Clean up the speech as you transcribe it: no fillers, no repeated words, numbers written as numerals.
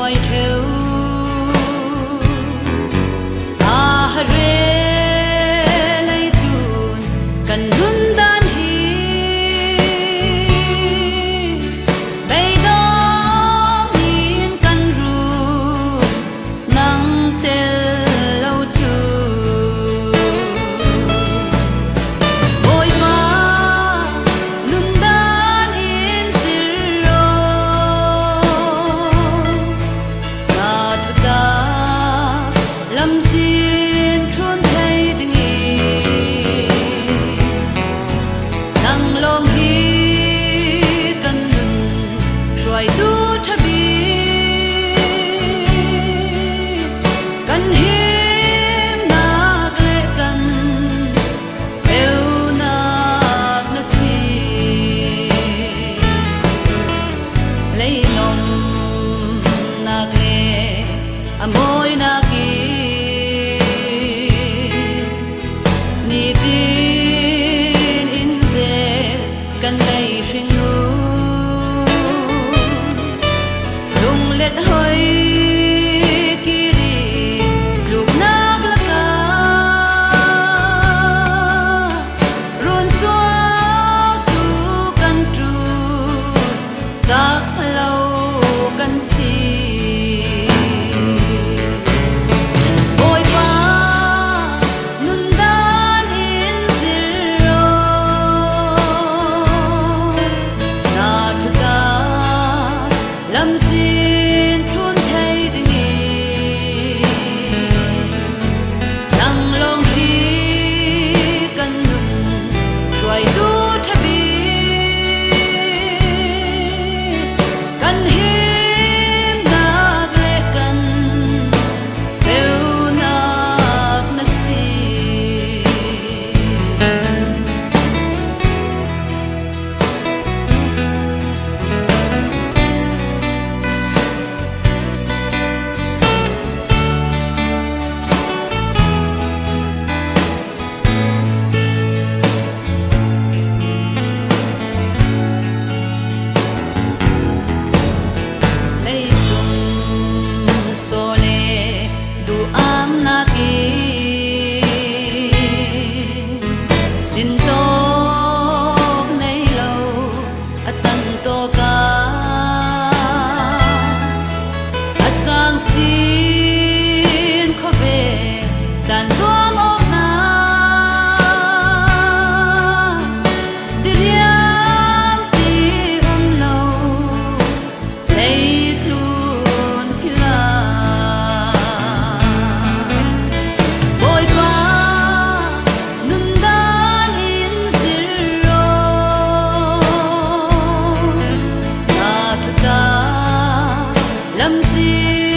quay theo re lấy trùn cần luôn đan hi bây đó nhìn cần ru nắng tel lâu chu ôi mà luôn đan in siro ta thu ta lâm xin thôn thay tình ý nắng lòng hi cần xoay tu thà bi cần hiếm nạc lệ cần yêu nạc na si lấy nồng nạc lệ môi nạc ni tin in ze kan lei hring nu lung let hoi kiri luk nak la ka ron so tu kan tu tak lâu kan si lâm xin thôn thay tình ý nắng lòng hi cần nhuận xoay tu thà bi cần hiếm nạc lệ cần yêu nạc na si Jin tok nei lo a chan to ka a sang sin kho ve dan zuam ok na diriam ti lo lei tlun thila boy pa lâm xin